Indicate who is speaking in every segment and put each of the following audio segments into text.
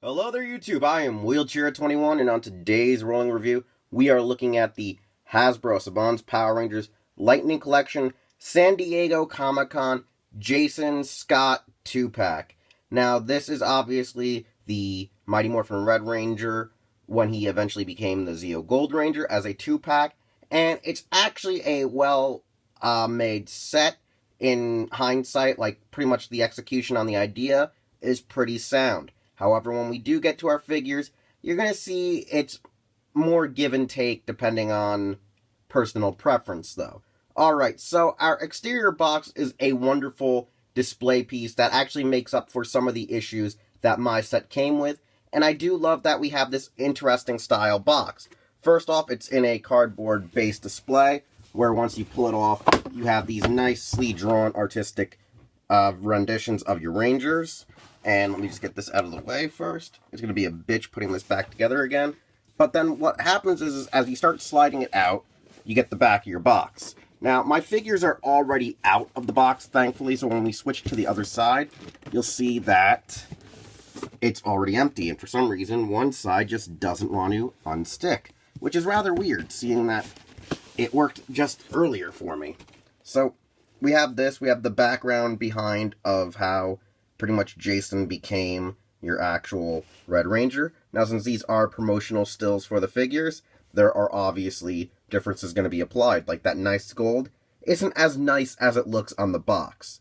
Speaker 1: Hello there YouTube, I am Wheelchair21 and on today's rolling review, we are looking at the Hasbro Saban's Power Rangers Lightning Collection San Diego Comic-Con Jason Scott 2-pack. Now this is obviously the Mighty Morphin Red Ranger when he eventually became the Zeo Gold Ranger as a 2-pack, and it's actually a well-made set in hindsight. Like pretty much the execution on the idea is pretty sound. However, when we do get to our figures, you're going to see it's more give and take depending on personal preference, though. Alright, so our exterior box is a wonderful display piece that actually makes up for some of the issues that my set came with, and I do love that we have this interesting style box. First off, it's in a cardboard-based display, where once you pull it off, you have these nicely drawn artistic renditions of your Rangers. And let me just get this out of the way first. It's going to be a bitch putting this back together again. But then what happens is as you start sliding it out, you get the back of your box. Now, my figures are already out of the box, thankfully, so when we switch to the other side, you'll see that it's already empty. And for some reason, one side just doesn't want to unstick, which is rather weird, seeing that it worked just earlier for me. So, we have this. We have the background behind of how pretty much Jason became your actual Red Ranger. Now, since these are promotional stills for the figures, there are obviously differences going to be applied. Like that nice gold isn't as nice as it looks on the box.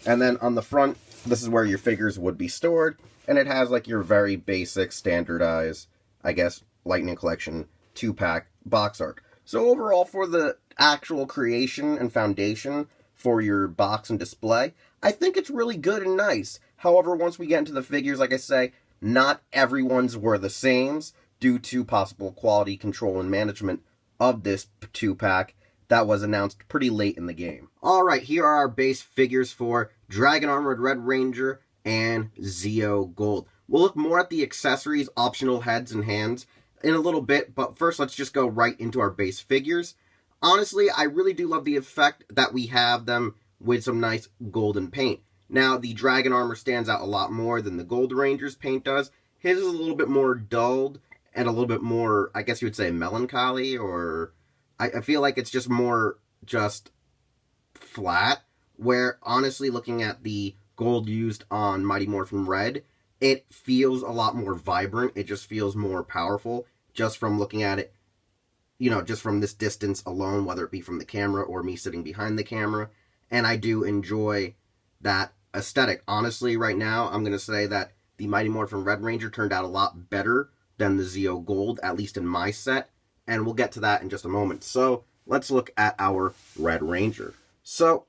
Speaker 1: And then on the front, this is where your figures would be stored, and it has like your very basic, standardized, I guess, Lightning Collection 2-pack box art. So overall, for the actual creation and foundation for your box and display, I think it's really good and nice. However, once we get into the figures, like I say, not everyone's were the same due to possible quality control and management of this 2-pack that was announced pretty late in the game. Alright, here are our base figures for Dragon Armored Red Ranger and Zeo Gold. We'll look more at the accessories, optional heads and hands in a little bit, but first let's just go right into our base figures. Honestly, I really do love the effect that we have them with some nice golden paint. Now, the Dragon Armor stands out a lot more than the Gold Ranger's paint does. His is a little bit more dulled and a little bit more, I guess you would say, melancholy, or I feel like it's just more just flat, where honestly, looking at the gold used on Mighty Morphin Red, it feels a lot more vibrant. It just feels more powerful just from looking at it, you know, just from this distance alone, whether it be from the camera or me sitting behind the camera. And I do enjoy that aesthetic. Honestly, right now, I'm going to say that the Mighty Morphin Red Ranger turned out a lot better than the Zeo Gold, at least in my set. And we'll get to that in just a moment. So, let's look at our Red Ranger. So,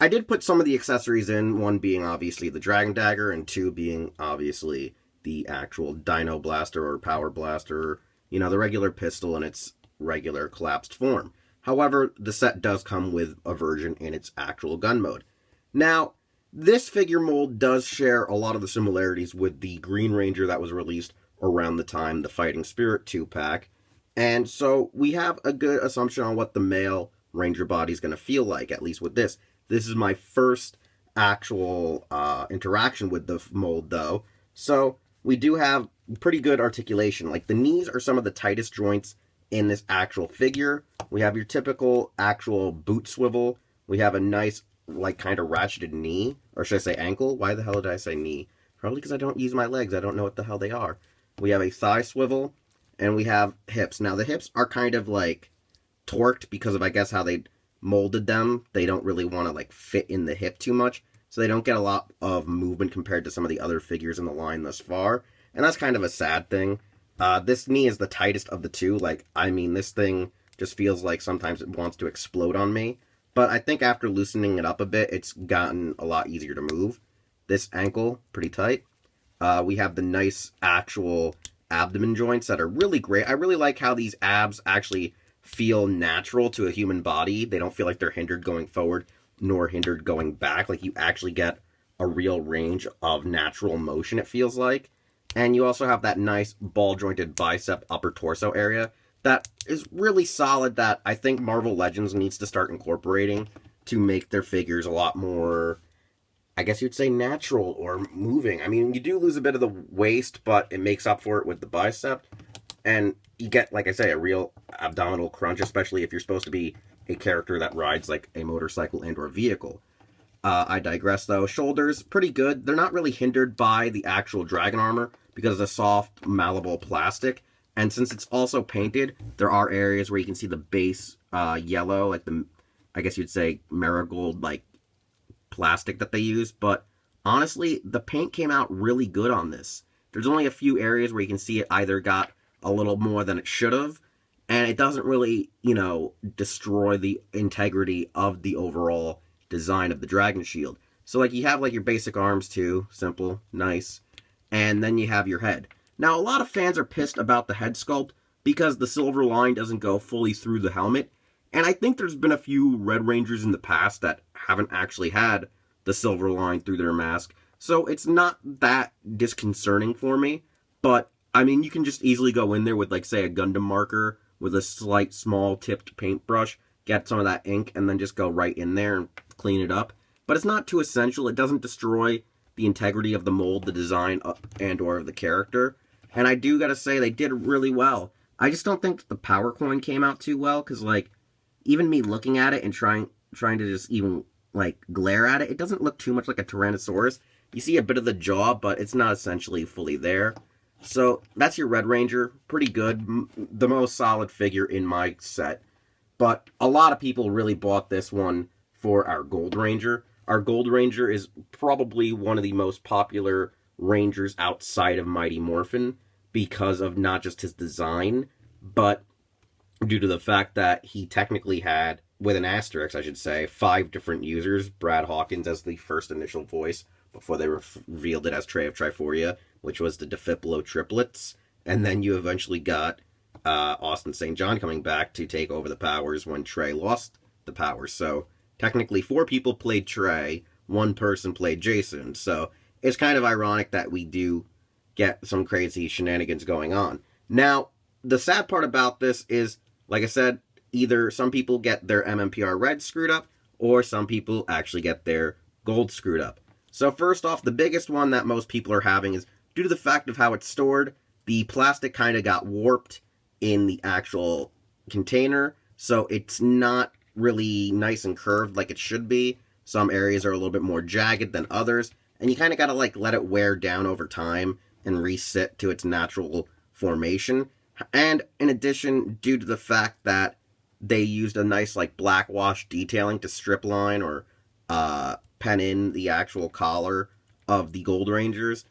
Speaker 1: I did put some of the accessories in, one being obviously the Dragon Dagger, and two being obviously the actual Dino Blaster or Power Blaster, you know, the regular pistol in its regular collapsed form. However, the set does come with a version in its actual gun mode. Now, this figure mold does share a lot of the similarities with the Green Ranger that was released around the time the Fighting Spirit 2-pack. And so we have a good assumption on what the male Ranger body is going to feel like, at least with this. This is my first actual interaction with the mold, though. So we do have pretty good articulation. Like, the knees are some of the tightest joints in this actual figure. We have your typical actual boot swivel. We have a nice, like, kind of ratcheted knee. Or should I say ankle? Why the hell did I say knee? Probably because I don't use my legs. I don't know what the hell they are. We have a thigh swivel. And we have hips. Now, the hips are kind of, like, torqued because of, I guess, how they molded them. They don't really want to, like, fit in the hip too much. So they don't get a lot of movement compared to some of the other figures in the line thus far. And that's kind of a sad thing. This knee is the tightest of the two. Like, I mean, this thing just feels like sometimes it wants to explode on me. But I think after loosening it up a bit, it's gotten a lot easier to move. This ankle, pretty tight. We have the nice actual abdomen joints that are really great. I really like how these abs actually feel natural to a human body. They don't feel like they're hindered going forward, nor hindered going back. Like, you actually get a real range of natural motion, it feels like. And you also have that nice ball-jointed bicep upper torso area that is really solid, that I think Marvel Legends needs to start incorporating to make their figures a lot more I guess you'd say natural or moving. I mean, you do lose a bit of the waist, but it makes up for it with the bicep. And you get, like I say, a real abdominal crunch, especially if you're supposed to be a character that rides like a motorcycle and or vehicle. I digress though. Shoulders, pretty good. They're not really hindered by the actual dragon armor because of the soft, malleable plastic. And since it's also painted, there are areas where you can see the base yellow, like the, I guess you'd say, marigold, like, plastic that they use. But honestly, the paint came out really good on this. There's only a few areas where you can see it either got a little more than it should have, and it doesn't really, you know, destroy the integrity of the overall design of the dragon shield. So, like, you have, like, your basic arms, too. Simple, nice. And then you have your head. Now, a lot of fans are pissed about the head sculpt because the silver line doesn't go fully through the helmet. And I think there's been a few Red Rangers in the past that haven't actually had the silver line through their mask. So it's not that disconcerting for me. But, I mean, you can just easily go in there with, like, say, a Gundam marker with a slight, small, tipped paintbrush, get some of that ink, and then just go right in there and clean it up. But it's not too essential. It doesn't destroy the integrity of the mold, the design, and or of the character. And I do gotta say, they did really well. I just don't think the power coin came out too well, because, like, even me looking at it and trying to just even, like, glare at it, it doesn't look too much like a Tyrannosaurus. You see a bit of the jaw, but it's not essentially fully there. So, that's your Red Ranger. Pretty good. The most solid figure in my set. But a lot of people really bought this one for our Gold Ranger. Our Gold Ranger is probably one of the most popular Rangers outside of Mighty Morphin because of not just his design, but due to the fact that he technically had, with an asterisk I should say, 5 different users. Brad Hawkins as the first initial voice before they revealed it as Trey of Triforia, which was the DeFiplo triplets. And then you eventually got Austin St. John coming back to take over the powers when Trey lost the powers. So technically 4 people played Trey, 1 person played Jason. So it's kind of ironic that we do get some crazy shenanigans going on. Now, the sad part about this is, like I said, either some people get their MMPR red screwed up, or some people actually get their gold screwed up. So first off, the biggest one that most people are having is, due to the fact of how it's stored, the plastic kind of got warped in the actual container, so it's not really nice and curved like it should be. Some areas are a little bit more jagged than others, and you kind of got to, like, let it wear down over time and reset to its natural formation. And in addition, due to the fact that they used a nice, like, black wash detailing to strip line or pen in the actual collar of the Gold Rangers,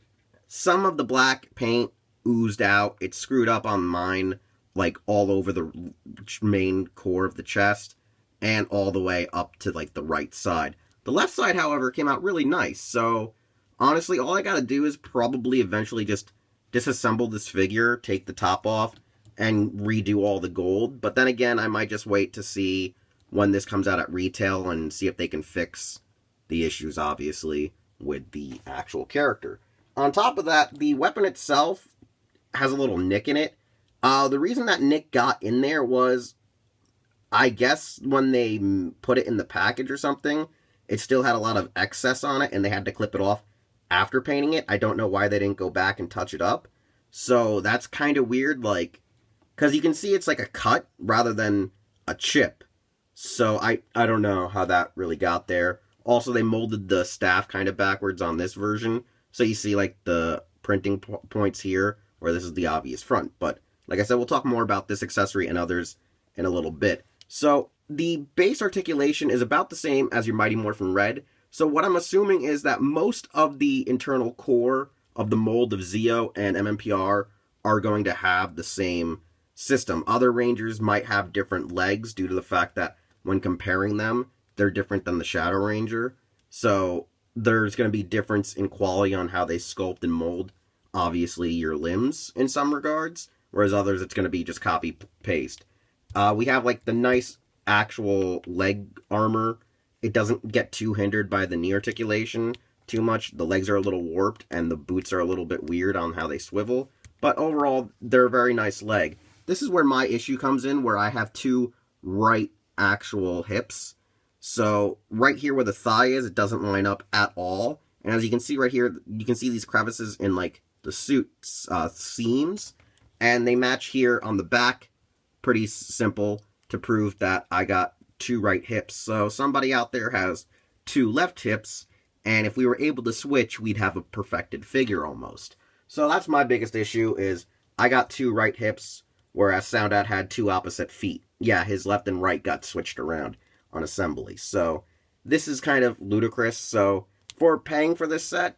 Speaker 1: some of the black paint oozed out. It screwed up on mine, like, all over the main core of the chest and all the way up to, like, the right side. The left side, however, came out really nice. So honestly, all I gotta do is probably eventually just disassemble this figure, take the top off, and redo all the gold. But then again, I might just wait to see when this comes out at retail and see if they can fix the issues, obviously, with the actual character. On top of that, the weapon itself has a little nick in it. The reason that nick got in there was, I guess, when they put it in the package or something, it still had a lot of excess on it, and they had to clip it off after painting it. I don't know why they didn't go back and touch it up. So that's kind of weird, like, because you can see it's like a cut rather than a chip. So I don't know how that really got there. Also, they molded the staff kind of backwards on this version. So you see, like, the printing points here, where this is the obvious front. But, like I said, we'll talk more about this accessory and others in a little bit. So, the base articulation is about the same as your Mighty Morphin Red. So what I'm assuming is that most of the internal core of the mold of Zeo and MMPR are going to have the same system. Other Rangers might have different legs due to the fact that when comparing them, they're different than the Shadow Ranger. So there's going to be difference in quality on how they sculpt and mold, obviously, your limbs in some regards, whereas others it's going to be just copy-paste. We have, like, the nice actual leg armor. It doesn't get too hindered by the knee articulation too much. The legs are a little warped, and the boots are a little bit weird on how they swivel. But overall, they're a very nice leg. This is where my issue comes in, where I have 2 right actual hips. So, right here where the thigh is, it doesn't line up at all. And as you can see right here, you can see these crevices in, like, the suit seams. And they match here on the back. Pretty simple to prove that I got 2 right hips. So somebody out there has 2 left hips, and if we were able to switch, we'd have a perfected figure almost. So that's my biggest issue, is I got 2 right hips, whereas Soundad had 2 opposite feet. Yeah, his left and right got switched around on assembly. So this is kind of ludicrous. So for paying for this set,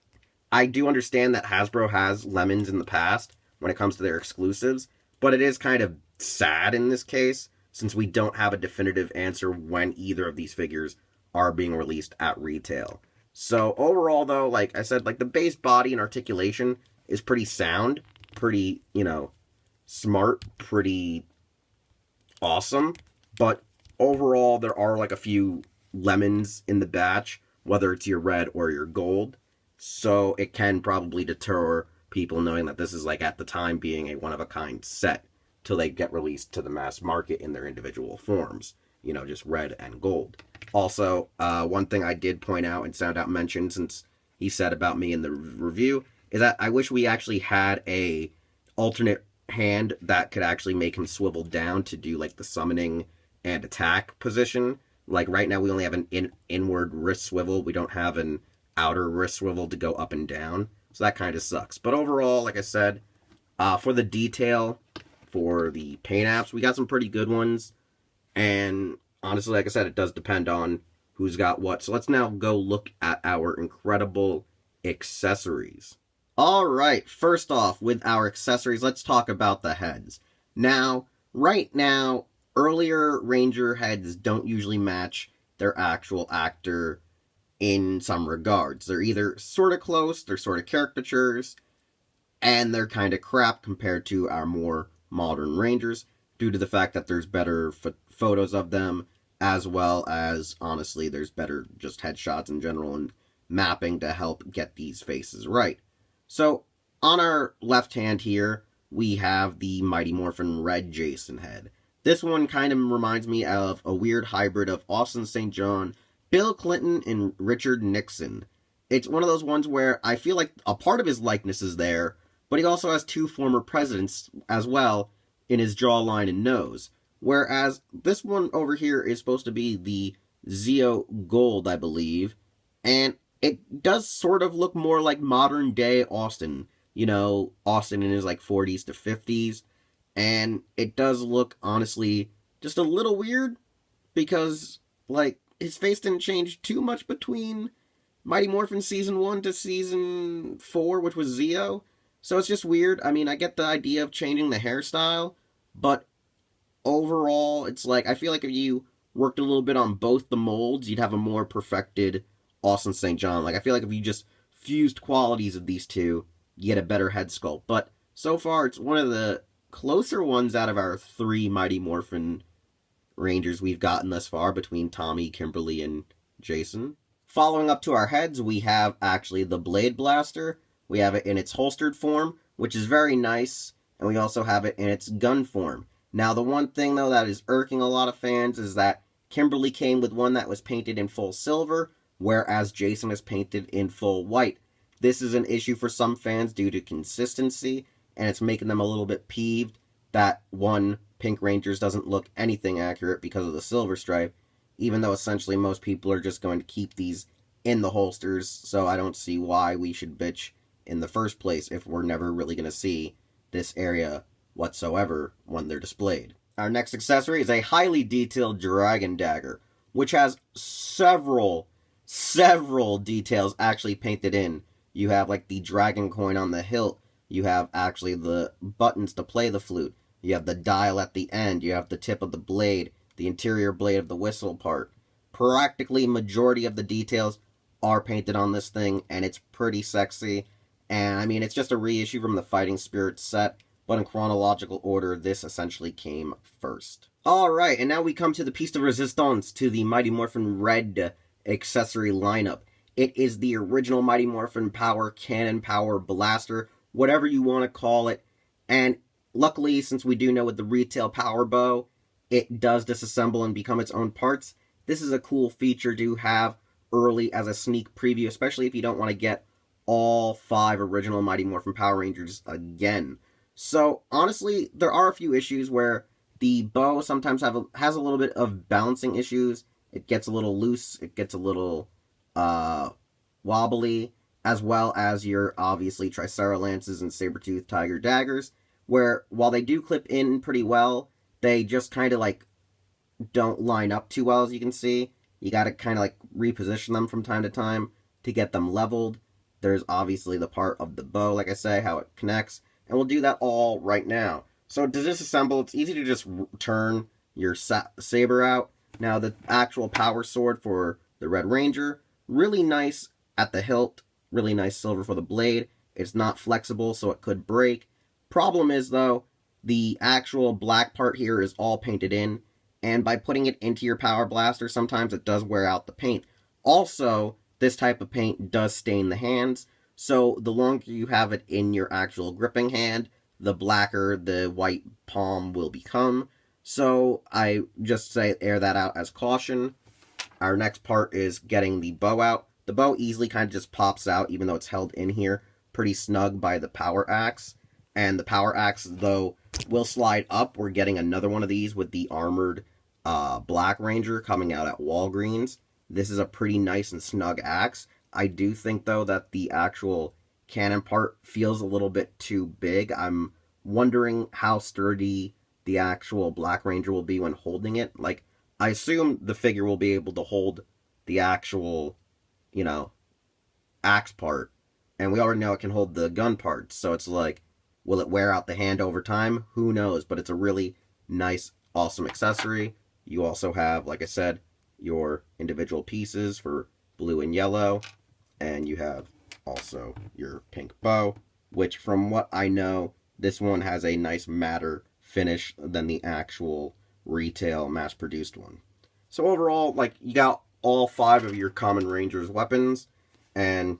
Speaker 1: I do understand that Hasbro has lemons in the past when it comes to their exclusives, but it is kind of sad in this case, since we don't have a definitive answer when either of these figures are being released at retail. So overall, though, like I said, like the base body and articulation is pretty sound, pretty, you know, smart, pretty awesome. But overall, there are like a few lemons in the batch, whether it's your red or your gold. So it can probably deter people knowing that this is, like, at the time being a one-of-a-kind set till they get released to the mass market in their individual forms. You know, just red and gold. Also, one thing I did point out and Soundout mentioned, since he said about me in the review, is that I wish we actually had a alternate hand that could actually make him swivel down to do, like, the summoning and attack position. Like, right now we only have an inward wrist swivel. We don't have an outer wrist swivel to go up and down. So that kind of sucks. But overall, like I said, for the detail, for the paint apps, we got some pretty good ones. And honestly, like I said, it does depend on who's got what. So let's now go look at our incredible accessories. Alright, first off, with our accessories, let's talk about the heads. Now, right now, earlier Ranger heads don't usually match their actual actor in some regards. They're either sort of close, they're sort of caricatures, and they're kind of crap compared to our more modern Rangers, due to the fact that there's better photos of them, as well as, honestly, there's better just headshots in general and mapping to help get these faces right. So, on our left hand here, we have the Mighty Morphin Red Jason head. This one kind of reminds me of a weird hybrid of Austin St. John, Bill Clinton, and Richard Nixon. It's one of those ones where I feel like a part of his likeness is there, but he also has 2 former presidents as well in his jawline and nose. Whereas this one over here is supposed to be the Zeo Gold, I believe, and it does sort of look more like modern day Austin. You know, Austin in his like 40s to 50s, and it does look, honestly, just a little weird, because, like, his face didn't change too much between Mighty Morphin Season 1 to Season 4, which was Zeo. So it's just weird. I mean, I get the idea of changing the hairstyle, but overall, it's like, I feel like if you worked a little bit on both the molds, you'd have a more perfected Austin St. John. Like, I feel like if you just fused qualities of these two, you get a better head sculpt. But so far, it's one of the closer ones out of our 3 Mighty Morphin Rangers we've gotten thus far, between Tommy, Kimberly, and Jason. Following up to our heads, we have actually the Blade Blaster. We have it in its holstered form, which is very nice, and we also have it in its gun form. Now, the one thing, though, that is irking a lot of fans is that Kimberly came with one that was painted in full silver, whereas Jason is painted in full white. This is an issue for some fans due to consistency, and it's making them a little bit peeved that one Pink Rangers doesn't look anything accurate because of the silver stripe, even though essentially most people are just going to keep these in the holsters, so I don't see why we should bitch in the first place if we're never really going to see this area whatsoever when they're displayed. Our next accessory is a highly detailed Dragon Dagger, which has several details actually painted in. You have like the dragon coin on the hilt, you have actually the buttons to play the flute, you have the dial at the end, you have the tip of the blade, the interior blade of the whistle part. Practically majority of the details are painted on this thing, and it's pretty sexy. And I mean, it's just a reissue from the Fighting Spirit set, but in chronological order, this essentially came first. Alright, and now we come to the piece de resistance to the Mighty Morphin Red accessory lineup. It is the original Mighty Morphin Power Cannon Power Blaster, whatever you want to call it. And luckily, since we do know with the retail Power Bow, it does disassemble and become its own parts. This is a cool feature to have early as a sneak preview, especially if you don't want to get all 5 original Mighty Morphin Power Rangers again. So, honestly, there are a few issues where the bow sometimes has a little bit of balancing issues. It gets a little loose, it gets a little wobbly, as well as your, obviously, Tricera Lances and Sabertooth Tiger Daggers, where, while they do clip in pretty well, they just kind of, like, don't line up too well, as you can see. You gotta kind of, like, reposition them from time to time to get them leveled. There's obviously the part of the bow, like I say, how it connects, and we'll do that all right now. So to disassemble, it's easy to just turn your saber out. Now, the actual power sword for the Red Ranger, really nice at the hilt, really nice silver for the blade. It's not flexible, so it could break. Problem is, though, the actual black part here is all painted in, and by putting it into your Power Blaster, sometimes it does wear out the paint. Also, this type of paint does stain the hands, so the longer you have it in your actual gripping hand, the blacker the white palm will become. So I just say air that out as caution. Our next part is getting the bow out. The bow easily kind of just pops out, even though it's held in here pretty snug by the power axe. And the power axe, though, will slide up. We're getting another one of these with the armored Black Ranger coming out at Walgreens. This is a pretty nice and snug axe. I do think, though, that the actual cannon part feels a little bit too big. I'm wondering how sturdy the actual Black Ranger will be when holding it. Like, I assume the figure will be able to hold the actual, you know, axe part. And we already know it can hold the gun parts. So it's like, will it wear out the hand over time? Who knows? But it's a really nice, awesome accessory. You also have, like I said, your individual pieces for blue and yellow, and you have also your pink bow, which from what I know, this one has a nice matter finish than the actual retail mass-produced one. So overall, like, you got all 5 of your common Rangers weapons, and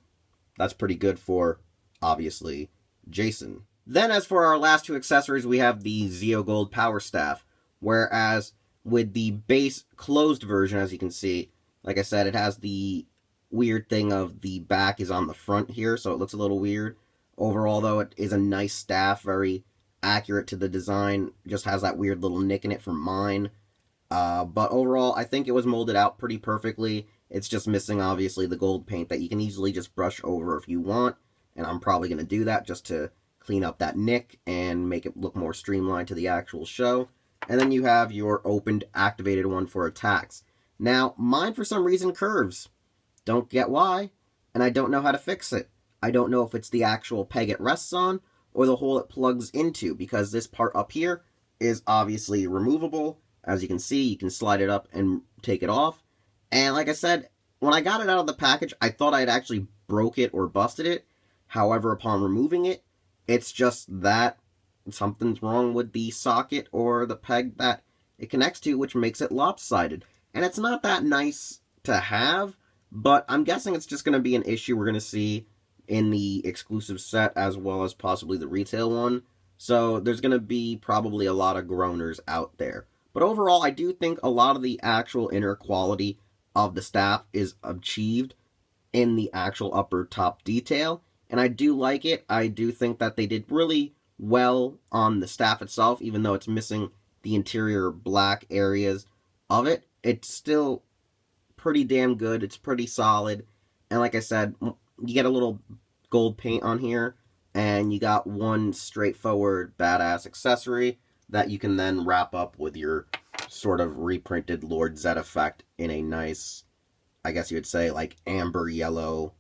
Speaker 1: that's pretty good for, obviously, Jason. Then as for our last 2 accessories, we have the Zeo Gold Power Staff, whereas with the base closed version, as you can see, like I said, it has the weird thing of the back is on the front here, so it looks a little weird. Overall, though, it is a nice staff, very accurate to the design, just has that weird little nick in it from mine. But overall, I think it was molded out pretty perfectly. It's just missing, obviously, the gold paint that you can easily just brush over if you want, and I'm probably going to do that just to clean up that nick and make it look more streamlined to the actual show. And then you have your opened, activated one for attacks. Now, mine for some reason curves. Don't get why, and I don't know how to fix it. I don't know if it's the actual peg it rests on, or the hole it plugs into, because this part up here is obviously removable. As you can see, you can slide it up and take it off. And like I said, when I got it out of the package, I thought I had actually broke it or busted it. However, upon removing it, it's just that something's wrong with the socket or the peg that it connects to, which makes it lopsided. And it's not that nice to have, but I'm guessing it's just going to be an issue we're going to see in the exclusive set as well as possibly the retail one. So there's going to be probably a lot of groaners out there. But overall, I do think a lot of the actual inner quality of the staff is achieved in the actual upper top detail. And I do like it. I do think that they did really well on the staff itself, even though it's missing the interior black areas of it. It's still pretty damn good. It's pretty solid. And like I said, you get a little gold paint on here, and you got one straightforward badass accessory that you can then wrap up with your sort of reprinted Lord Zed effect in a nice, I guess you would say, like amber yellow,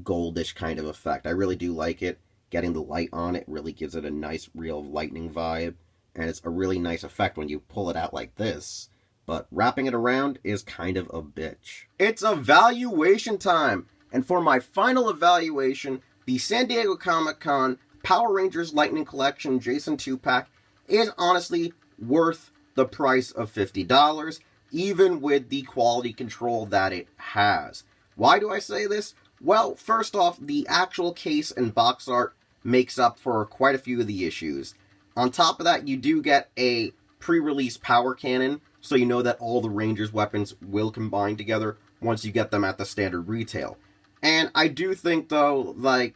Speaker 1: goldish kind of effect. I really do like it. Getting the light on it really gives it a nice, real lightning vibe, and it's a really nice effect when you pull it out like this. But wrapping it around is kind of a bitch. It's evaluation time! And for my final evaluation, the San Diego Comic-Con Power Rangers Lightning Collection Jason 2-pack is honestly worth the price of $50, even with the quality control that it has. Why do I say this? Well, first off, the actual case and box art makes up for quite a few of the issues. On top of that, you do get a pre-release power cannon, so you know that all the Rangers' weapons will combine together once you get them at the standard retail. And I do think, though, like,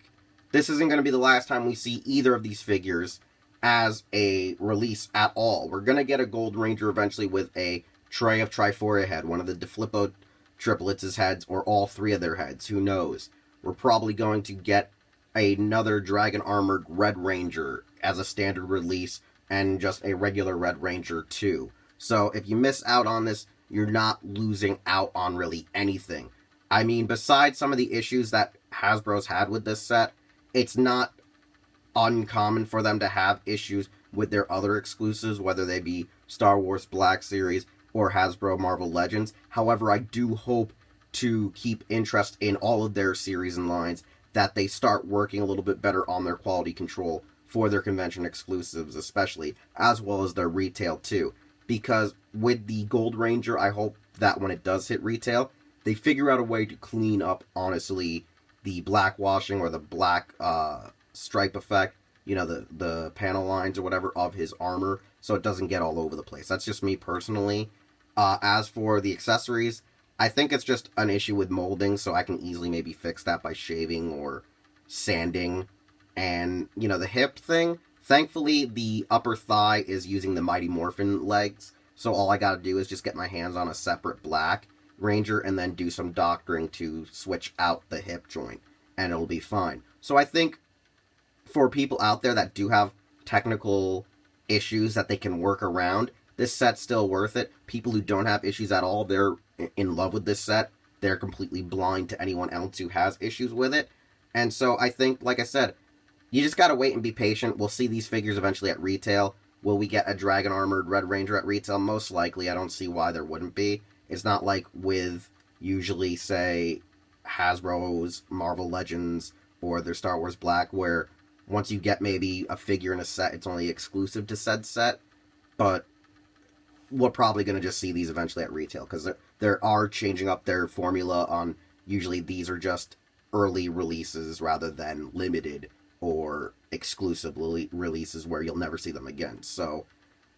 Speaker 1: this isn't going to be the last time we see either of these figures as a release at all. We're going to get a Gold Ranger eventually with a tray of Triforia head, one of the DeFlippo triplets' heads, or all three of their heads, who knows. We're probably going to get another Dragon Armored Red Ranger as a standard release, and just a regular Red Ranger too. So if you miss out on this, you're not losing out on really anything. I mean, besides some of the issues that Hasbro's had with this set, it's not uncommon for them to have issues with their other exclusives, whether they be Star Wars Black Series or Hasbro Marvel Legends. However, I do hope to keep interest in all of their series and lines, that they start working a little bit better on their quality control for their convention exclusives especially, as well as their retail too. Because with the Gold Ranger, I hope that when it does hit retail, they figure out a way to clean up, honestly, the black washing or the black stripe effect, you know, the panel lines or whatever of his armor, so it doesn't get all over the place. That's just me personally. As for the accessories, I think it's just an issue with molding, so I can easily maybe fix that by shaving or sanding. And, you know, the hip thing, thankfully the upper thigh is using the Mighty Morphin legs, so all I gotta do is just get my hands on a separate black Ranger and then do some doctoring to switch out the hip joint, and it'll be fine. So I think for people out there that do have technical issues that they can work around, this set's still worth it. People who don't have issues at all, they're in love with this set. They're completely blind to anyone else who has issues with it. And so I think, like I said, you just gotta wait and be patient. We'll see these figures eventually at retail. Will we get a Dragon Armored Red Ranger at retail? Most likely. I don't see why there wouldn't be. It's not like with, usually, say, Hasbro's Marvel Legends or their Star Wars Black, where once you get maybe a figure in a set, it's only exclusive to said set. But we're probably going to just see these eventually at retail, because they are changing up their formula on, usually these are just early releases rather than limited or exclusive releases where you'll never see them again. So,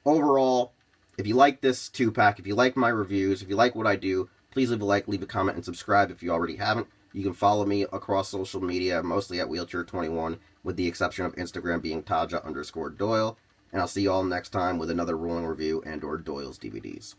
Speaker 1: overall, if you like this 2-pack, if you like my reviews, if you like what I do, please leave a like, leave a comment, and subscribe if you already haven't. You can follow me across social media, mostly at Wheelchair21, with the exception of Instagram being Taja_Doyle. And I'll see you all next time with another rolling review and or Doyle's DVDs.